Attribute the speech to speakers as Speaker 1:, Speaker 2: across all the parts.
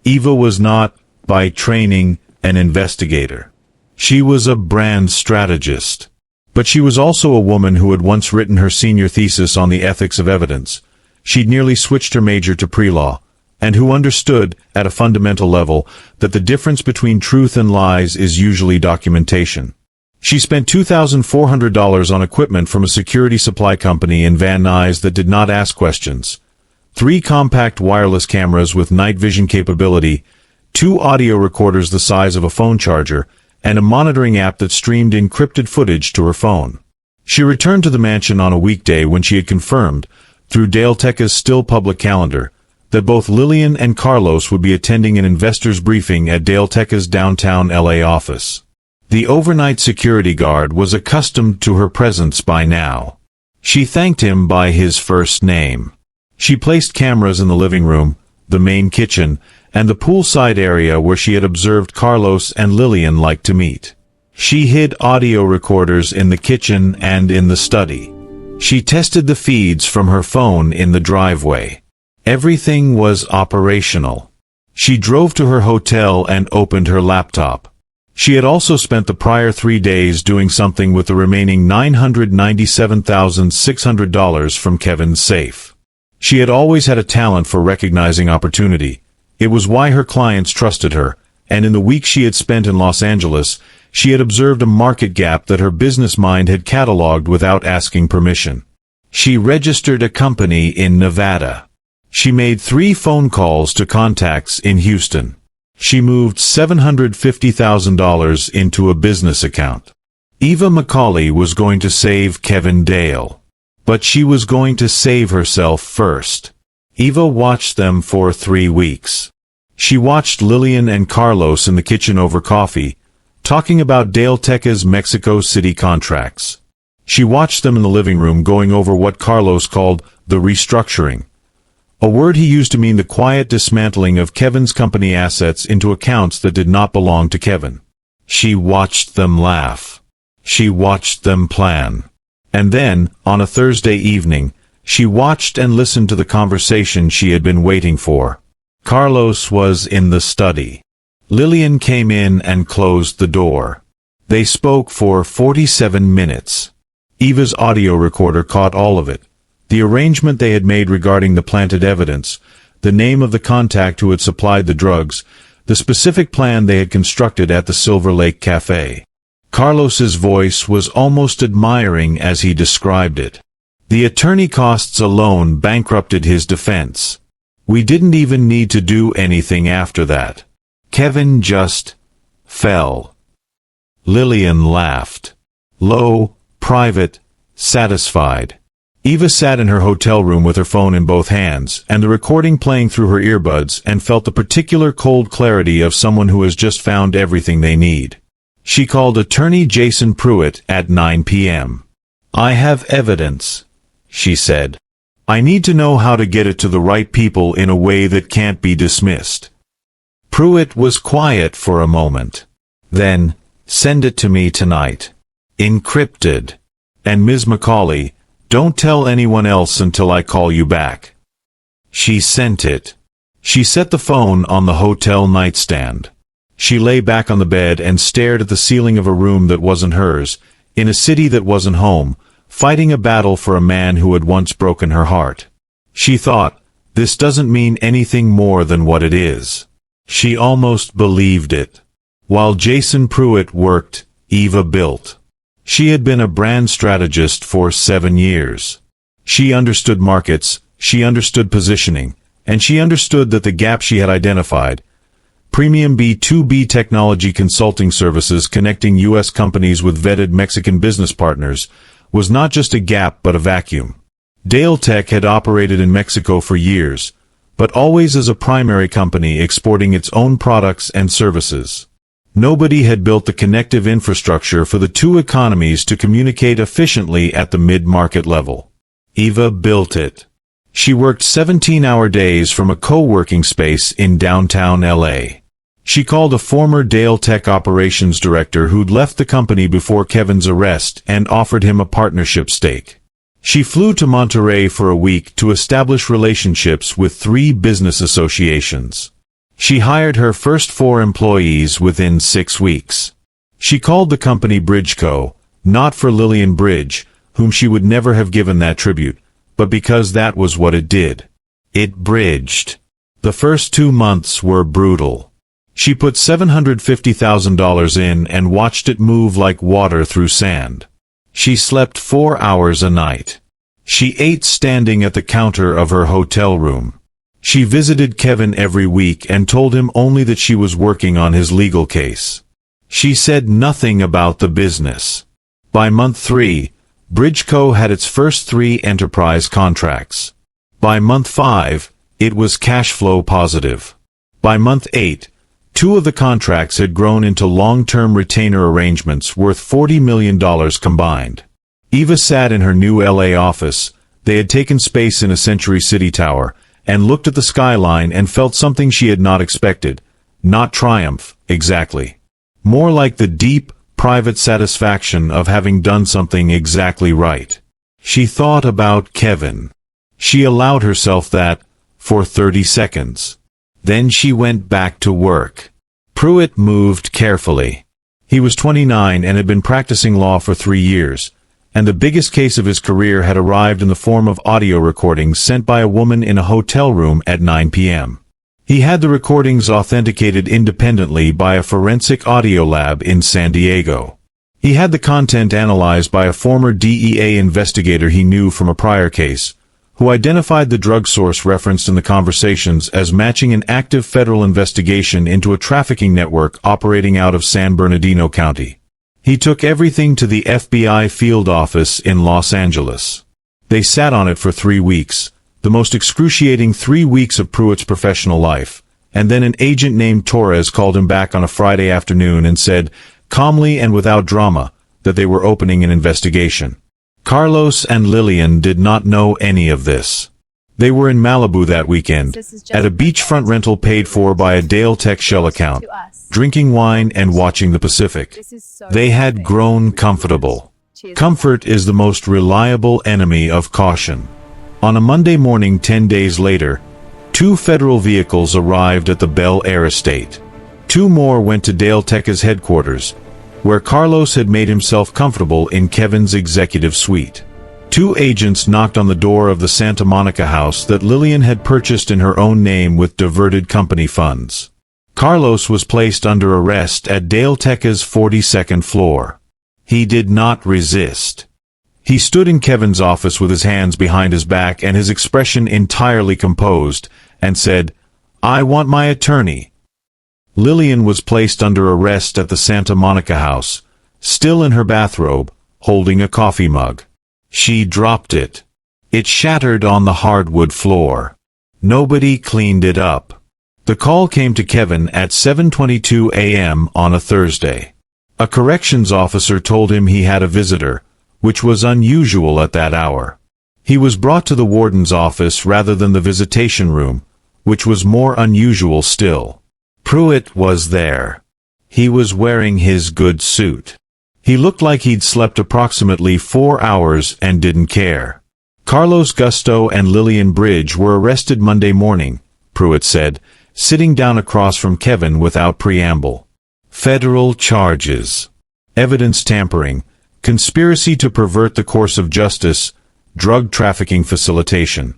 Speaker 1: Eva was not, by training, an investigator. She was a brand strategist. But she was also a woman who had once written her senior thesis on the ethics of evidence. She'd nearly switched her major to pre-law, and who understood, at a fundamental level, that the difference between truth and lies is usually documentation. She spent $2,400 on equipment from a security supply company in Van Nuys that did not ask questions. 3 compact wireless cameras with night vision capability, 2 audio recorders the size of a phone charger, and a monitoring app that streamed encrypted footage to her phone. She returned to the mansion on a weekday when she had confirmed, through Dale Teka's still public calendar, that both Lilian and Carlos would be attending an investors' briefing at Dale Teka's downtown LA office. The overnight security guard was accustomed to her presence by now. She thanked him by his first name. She placed cameras in the living room, the main kitchen, and the poolside area where she had observed Carlos and Lilian like to meet. She hid audio recorders in the kitchen and in the study. She tested the feeds from her phone in the driveway. Everything was operational. She drove to her hotel and opened her laptop. She had also spent the prior 3 days doing something with the remaining $997,600 from Kevin's safe. She had always had a talent for recognizing opportunity. It was why her clients trusted her, and in the week she had spent in Los Angeles, she had observed a market gap that her business mind had cataloged without asking permission. She registered a company in Nevada. She made 3 phone calls to contacts in Houston. She moved $750,000 into a business account. Eva Macauley was going to save Kevin Dale. But she was going to save herself first. Eva watched them for 3 weeks. She watched Lilian and Carlos in the kitchen over coffee, talking about Dale Teka's Mexico City contracts. She watched them in the living room going over what Carlos called the restructuring, a word he used to mean the quiet dismantling of Kevin's company assets into accounts that did not belong to Kevin. She watched them laugh. She watched them plan. And then, on a Thursday evening, she watched and listened to the conversation she had been waiting for. Carlos was in the study. Lilian came in and closed the door. They spoke for 47 minutes. Eva's audio recorder caught all of it. The arrangement they had made regarding the planted evidence, the name of the contact who had supplied the drugs, the specific plan they had constructed at the Silver Lake Cafe. Carlos's voice was almost admiring as he described it. The attorney costs alone bankrupted his defense. We didn't even need to do anything after that. Kevin just fell. Lilian laughed. Low, private, satisfied. Eva sat in her hotel room with her phone in both hands, and the recording playing through her earbuds, and felt the particular cold clarity of someone who has just found everything they need. She called attorney Jason Pruitt at 9 p.m. "I have evidence," she said. "I need to know how to get it to the right people in a way that can't be dismissed." Pruitt was quiet for a moment. Then, "Send it to me tonight. Encrypted. And Ms. Macauley, don't tell anyone else until I call you back." She sent it. She set the phone on the hotel nightstand. She lay back on the bed and stared at the ceiling of a room that wasn't hers, in a city that wasn't home, fighting a battle for a man who had once broken her heart. She thought, this doesn't mean anything more than what it is. She almost believed it. While Jason Pruitt worked, Eva built. She had been a brand strategist for 7 years. She understood markets, she understood positioning, and she understood that the gap she had identified, premium B2B technology consulting services connecting U.S. companies with vetted Mexican business partners, was not just a gap but a vacuum. Dale Tech had operated in Mexico for years, but always as a primary company exporting its own products and services. Nobody had built the connective infrastructure for the two economies to communicate efficiently at the mid-market level. Eva built it. She worked 17-hour days from a co-working space in downtown LA. She called a former Dale Tech operations director who'd left the company before Kevin's arrest and offered him a partnership stake. She flew to Monterey for a week to establish relationships with 3 business associations. She hired her first 4 employees within 6 weeks. She called the company Bridgeco, not for Lilian Bridge, whom she would never have given that tribute, but because that was what it did. It bridged. The first 2 months were brutal. She put $750,000 in and watched it move like water through sand. She slept 4 hours a night. She ate standing at the counter of her hotel room. She visited Kevin every week and told him only that she was working on his legal case. She said nothing about the business. By month 3, Bridgeco had its first 3 enterprise contracts. By month 5, it was cash flow positive. By month 8, 2 of the contracts had grown into long-term retainer arrangements worth $40 million combined. Eva sat in her new LA office. They had taken space in a Century City tower, and looked at the skyline and felt something she had not expected. Not triumph, exactly. More like the deep, private satisfaction of having done something exactly right. She thought about Kevin. She allowed herself that, for 30 seconds. Then she went back to work. Pruitt moved carefully. He was 29 and had been practicing law for 3 years, and the biggest case of his career had arrived in the form of audio recordings sent by a woman in a hotel room at 9 p.m. He had the recordings authenticated independently by a forensic audio lab in San Diego. He had the content analyzed by a former DEA investigator he knew from a prior case, who identified the drug source referenced in the conversations as matching an active federal investigation into a trafficking network operating out of San Bernardino County. He took everything to the FBI field office in Los Angeles. They sat on it for 3 weeks, the most excruciating 3 weeks of Pruitt's professional life, and then an agent named Torres called him back on a Friday afternoon and said, calmly and without drama, that they were opening an investigation. Carlos and Lilian did not know any of this. They were in Malibu that weekend, at a beachfront rental paid for by a Dale Tech shell account, drinking wine and watching the Pacific. They had grown comfortable. Comfort is the most reliable enemy of caution. On a Monday morning 10 days later, 2 federal vehicles arrived at the Bel Air estate. 2 more went to Dale Tech's headquarters, where Carlos had made himself comfortable in Kevin's executive suite. 2 agents knocked on the door of the Santa Monica house that Lilian had purchased in her own name with diverted company funds. Carlos was placed under arrest at Dale Tech's 42nd floor. He did not resist. He stood in Kevin's office with his hands behind his back and his expression entirely composed, and said, "I want my attorney." Lilian was placed under arrest at the Santa Monica house, still in her bathrobe, holding a coffee mug. She dropped it. It shattered on the hardwood floor. Nobody cleaned it up. The call came to Kevin at 7:22 a.m. on a Thursday. A corrections officer told him he had a visitor, which was unusual at that hour. He was brought to the warden's office rather than the visitation room, which was more unusual still. Pruitt was there. He was wearing his good suit. He looked like he'd slept approximately 4 hours and didn't care. Carlos Gusto and Lilian Bridge were arrested Monday morning, Pruitt said, sitting down across from Kevin without preamble. Federal charges: evidence tampering, conspiracy to pervert the course of justice, drug trafficking facilitation.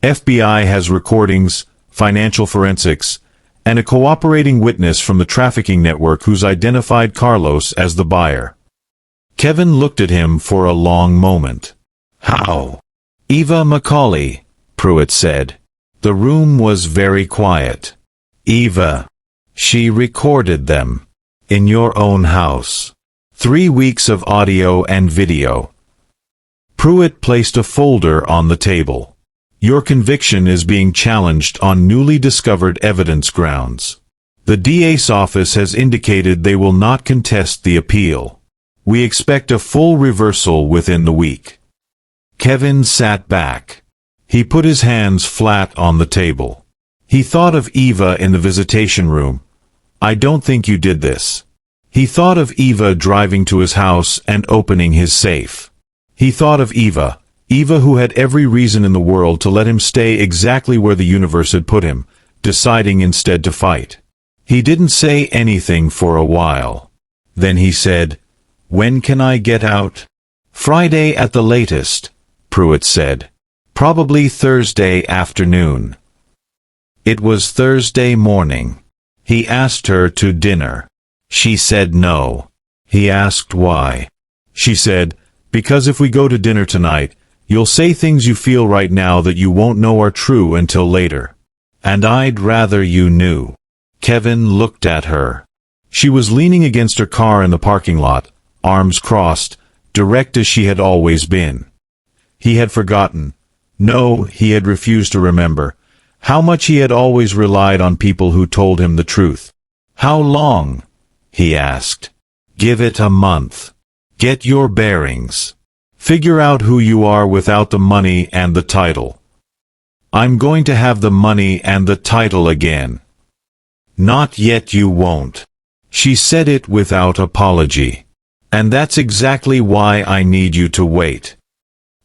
Speaker 1: FBI has recordings, financial forensics, and a cooperating witness from the trafficking network who's identified Carlos as the buyer. Kevin looked at him for a long moment. How? Eva Macauley, Pruitt said. The room was very quiet. Eva. She recorded them. In your own house. 3 weeks of audio and video. Pruitt placed a folder on the table. Your conviction is being challenged on newly discovered evidence grounds. The DA's office has indicated they will not contest the appeal. We expect a full reversal within the week. Kevin sat back. He put his hands flat on the table. He thought of Eva in the visitation room. I don't think you did this. He thought of Eva driving to his house and opening his safe. He thought of Eva who had every reason in the world to let him stay exactly where the universe had put him, deciding instead to fight. He didn't say anything for a while. Then he said, "When can I get out?" "Friday at the latest," Pruitt said. "Probably Thursday afternoon." It was Thursday morning. He asked her to dinner. She said no. He asked why. She said, "Because if we go to dinner tonight, you'll say things you feel right now that you won't know are true until later. And I'd rather you knew." Kevin looked at her. She was leaning against her car in the parking lot, arms crossed, direct as she had always been. He had forgotten. No, he had refused to remember how much he had always relied on people who told him the truth. "How long?" he asked. "Give it a month. Get your bearings. Figure out who you are without the money and the title." "I'm going to have the money and the title again." "Not yet, you won't." She said it without apology. "And that's exactly why I need you to wait."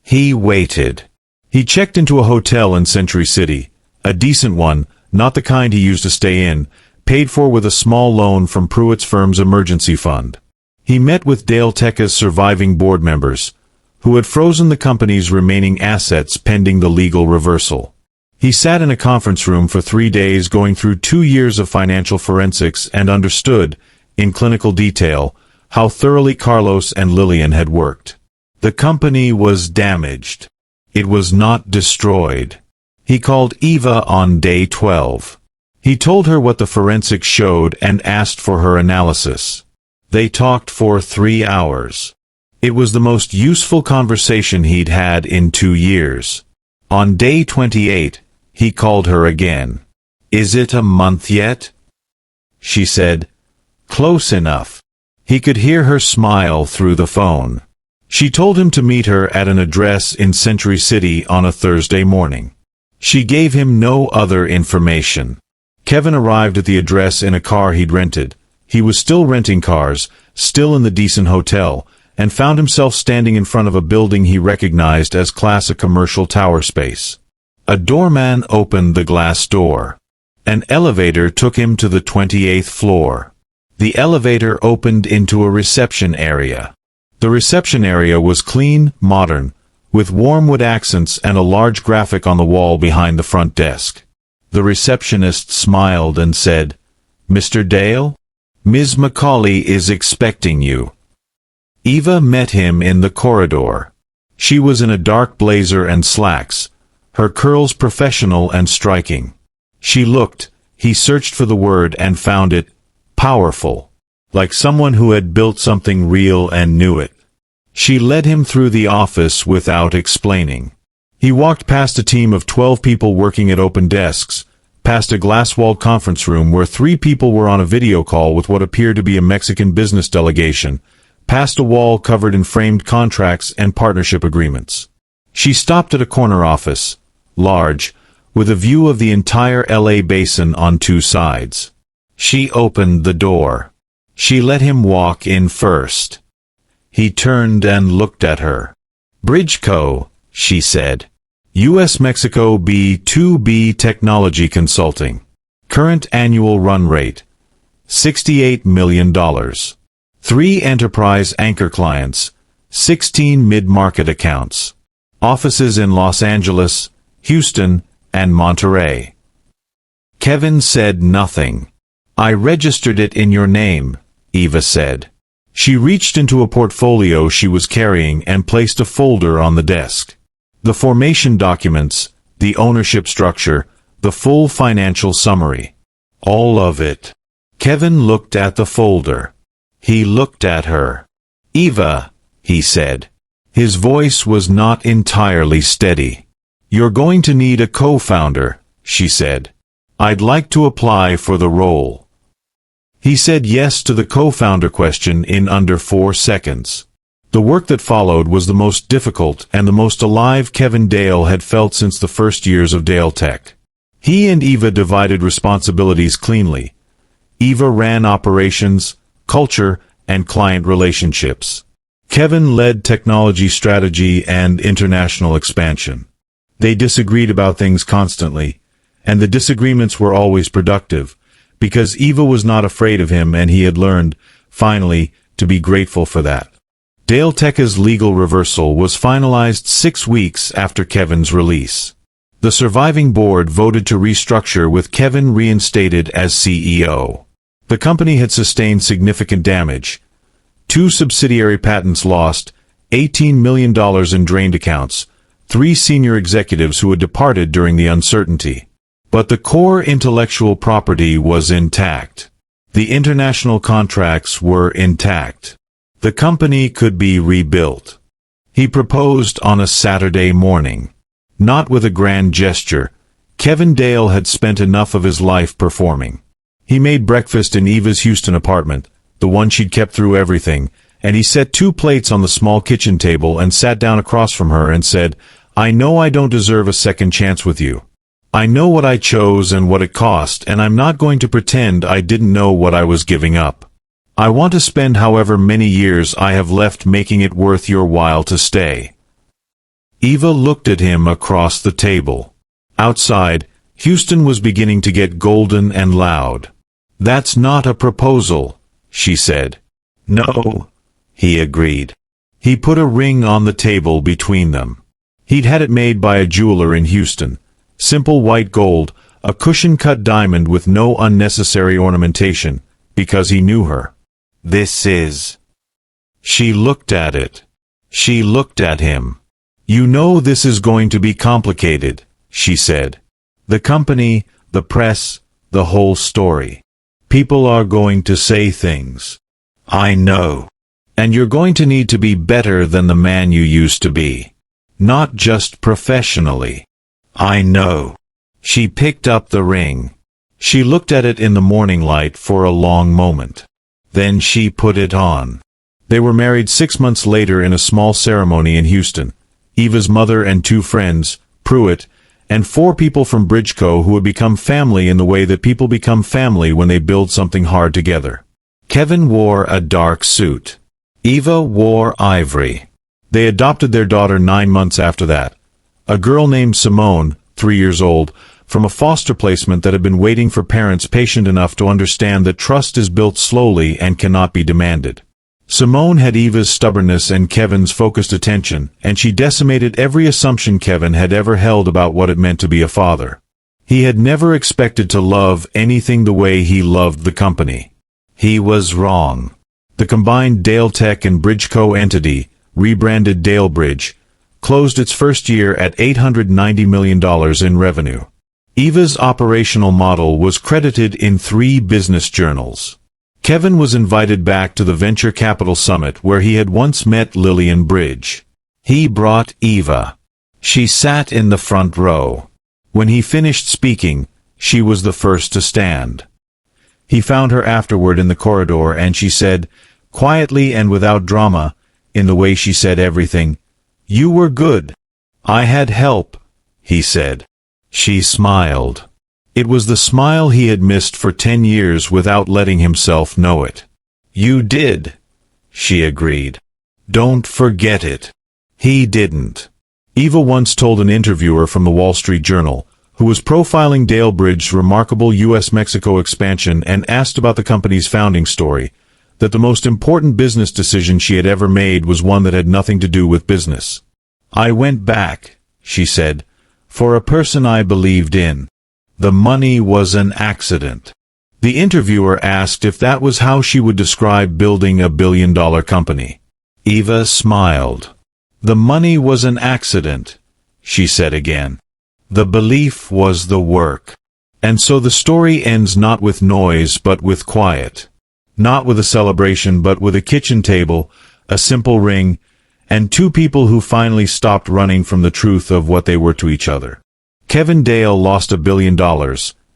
Speaker 1: He waited. He checked into a hotel in Century City, a decent one, not the kind he used to stay in, paid for with a small loan from Pruitt's firm's emergency fund. He met with Dale Tech's surviving board members, who had frozen the company's remaining assets pending the legal reversal. He sat in a conference room for 3 days going through 2 years of financial forensics and understood, in clinical detail, how thoroughly Carlos and Lilian had worked. The company was damaged. It was not destroyed. He called Eva on day 12. He told her what the forensics showed and asked for her analysis. They talked for 3 hours. It was the most useful conversation he'd had in 2 years. On day 28, he called her again. "Is it a month yet?" She said, "Close enough." He could hear her smile through the phone. She told him to meet her at an address in Century City on a Thursday morning. She gave him no other information. Kevin arrived at the address in a car he'd rented. He was still renting cars, still in the decent hotel, and found himself standing in front of a building he recognized as class a commercial tower space. A doorman opened the glass door. An elevator took him to the 28th floor. The elevator opened into a reception area. The reception area was clean, modern, with warm wood accents and a large graphic on the wall behind the front desk. The receptionist smiled and said, "Mr. Dale? Ms. Macauley is expecting you." Eva met him in the corridor. She was in a dark blazer and slacks, her curls professional and striking. She looked, he searched for the word and found it, powerful, like someone who had built something real and knew it. She led him through the office without explaining. He walked past a team of 12 people working at open desks, past a glass-walled conference room where 3 people were on a video call with what appeared to be a Mexican business delegation, past a wall covered in framed contracts and partnership agreements. She stopped at a corner office, large, with a view of the entire LA basin on 2 sides. She opened the door. She let him walk in first. He turned and looked at her. "Bridge Co., she said. U.S. Mexico B2B Technology Consulting. Current annual run rate, $68 million. 3 enterprise anchor clients, 16 mid-market accounts. Offices in Los Angeles, Houston, and Monterey." Kevin said nothing. "I registered it in your name," Eva said. She reached into a portfolio she was carrying and placed a folder on the desk. The formation documents, the ownership structure, the full financial summary. All of it. Kevin looked at the folder. He looked at her. "Eva," he said. His voice was not entirely steady. "You're going to need a co-founder," she said. "I'd like to apply for the role." He said yes to the co-founder question in under 4 seconds. The work that followed was the most difficult and the most alive Kevin Dale had felt since the first years of Dale Tech. He and Eva divided responsibilities cleanly. Eva ran operations, culture, and client relationships. Kevin led technology strategy and international expansion. They disagreed about things constantly, And the disagreements were always productive, because Eva was not afraid of him and he had learned, finally, to be grateful for that. Dale Tech's legal reversal was finalized 6 weeks after Kevin's release. The surviving board voted to restructure with Kevin reinstated as CEO. The company had sustained significant damage. 2 subsidiary patents lost, $18 million in drained accounts, 3 senior executives who had departed during the uncertainty. But the core intellectual property was intact. The international contracts were intact. The company could be rebuilt. He proposed on a Saturday morning. Not with a grand gesture. Kevin Dale had spent enough of his life performing. He made breakfast in Eva's Houston apartment, the one she'd kept through everything, and he set 2 plates on the small kitchen table and sat down across from her and said, "I know I don't deserve a second chance with you. I know what I chose and what it cost, and I'm not going to pretend I didn't know what I was giving up. I want to spend however many years I have left making it worth your while to stay." Eva looked at him across the table. Outside, Houston was beginning to get golden and loud. "That's not a proposal," she said. "No," he agreed. He put a ring on the table between them. He'd had it made by a jeweler in Houston. Simple white gold, a cushion-cut diamond with no unnecessary ornamentation, because he knew her. "This is..." She looked at it. She looked at him. "You know this is going to be complicated," she said. "The company, the press, the whole story. People are going to say things. I know. And you're going to need to be better than the man you used to be. Not just professionally. I know." She picked up the ring. She looked at it in the morning light for a long moment. Then she put it on. They were married 6 months later in a small ceremony in Houston. Eva's mother and 2 friends, Pruitt, and 4 people from Bridgeco who had become family in the way that people become family when they build something hard together. Kevin wore a dark suit. Eva wore ivory. They adopted their daughter 9 months after that. A girl named Simone, 3 years old, from a foster placement that had been waiting for parents patient enough to understand that trust is built slowly and cannot be demanded. Simone had Eva's stubbornness and Kevin's focused attention, and she decimated every assumption Kevin had ever held about what it meant to be a father. He had never expected to love anything the way he loved the company. He was wrong. The combined Dale Tech and Bridgeco entity, rebranded Dale Bridge, closed its first year at $890 million in revenue. Eva's operational model was credited in 3 business journals. Kevin was invited back to the Venture Capital Summit where he had once met Lilian Bridge. He brought Eva. She sat in the front row. When he finished speaking, she was the first to stand. He found her afterward in the corridor and she said, quietly and without drama, in the way she said everything, "You were good. I had help," he said. She smiled. It was the smile he had missed for 10 years without letting himself know it. "You did," she agreed. "Don't forget it." He didn't. Eva once told an interviewer from the Wall Street Journal, who was profiling Dale Bridge's remarkable U.S.-Mexico expansion and asked about the company's founding story, that the most important business decision she had ever made was one that had nothing to do with business. "I went back," she said, "for a person I believed in. The money was an accident." The interviewer asked if that was how she would describe building a billion-dollar company. Eva smiled. "The money was an accident," she said again. "The belief was the work." And so the story ends not with noise but with quiet. Not with a celebration but with a kitchen table, a simple ring, and 2 people who finally stopped running from the truth of what they were to each other. Kevin Dale lost $1 billion,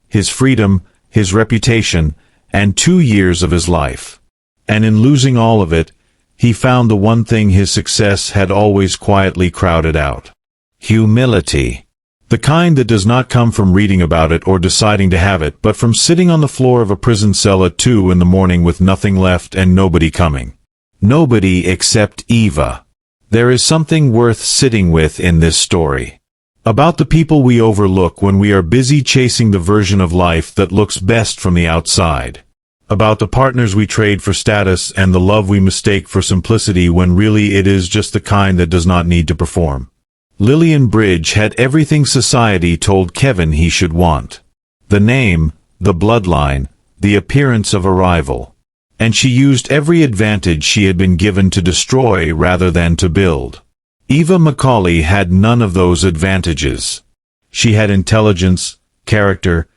Speaker 1: his freedom, his reputation, and 2 years of his life. And in losing all of it, he found the one thing his success had always quietly crowded out. Humility. The kind that does not come from reading about it or deciding to have it, but from sitting on the floor of a prison cell at 2 in the morning with nothing left and nobody coming. Nobody except Eva. There is something worth sitting with in this story. About the people we overlook when we are busy chasing the version of life that looks best from the outside. About the partners we trade for status and the love we mistake for simplicity when really it is just the kind that does not need to perform. Lilian Bridge had everything society told Kevin he should want. The name, the bloodline, the appearance of a rival. And she used every advantage she had been given to destroy rather than to build. Eva Macauley had none of those advantages. She had intelligence, character,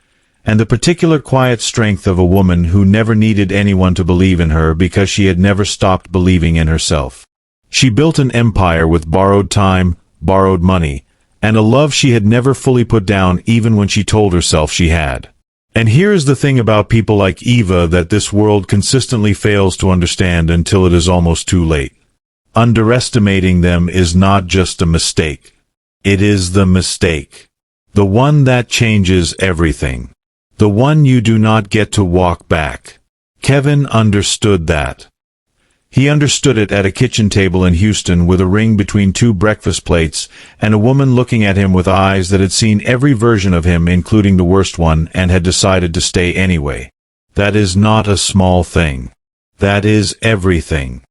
Speaker 1: and the particular quiet strength of a woman who never needed anyone to believe in her because she had never stopped believing in herself. She built an empire with borrowed time, borrowed money, and a love she had never fully put down even when she told herself she had. And here is the thing about people like Eva that this world consistently fails to understand until it is almost too late. Underestimating them is not just a mistake. It is the mistake. The one that changes everything. The one you do not get to walk back. Kevin understood that. He understood it at a kitchen table in Houston with a ring between two breakfast plates and a woman looking at him with eyes that had seen every version of him including the worst one and had decided to stay anyway. That is not a small thing. That is everything.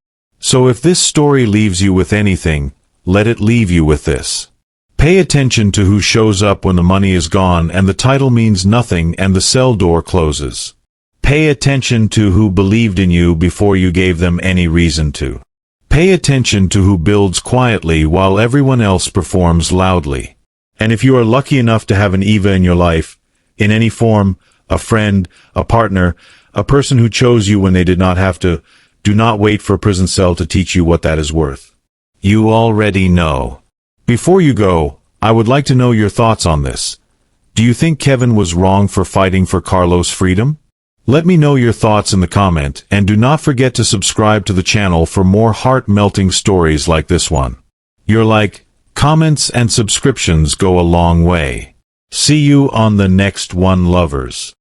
Speaker 1: So if this story leaves you with anything, let it leave you with this. Pay attention to who shows up when the money is gone and the title means nothing and the cell door closes. Pay attention to who believed in you before you gave them any reason to. Pay attention to who builds quietly while everyone else performs loudly. And if you are lucky enough to have an Eva in your life, in any form, a friend, a partner, a person who chose you when they did not have to, do not wait for a prison cell to teach you what that is worth. You already know. Before you go, I would like to know your thoughts on this. Do you think Kevin was wrong for fighting for Carlos' freedom? Let me know your thoughts in the comment, and do not forget to subscribe to the channel for more heart-melting stories like this one. Your like, comments, and subscriptions go a long way. See you on the next one, lovers.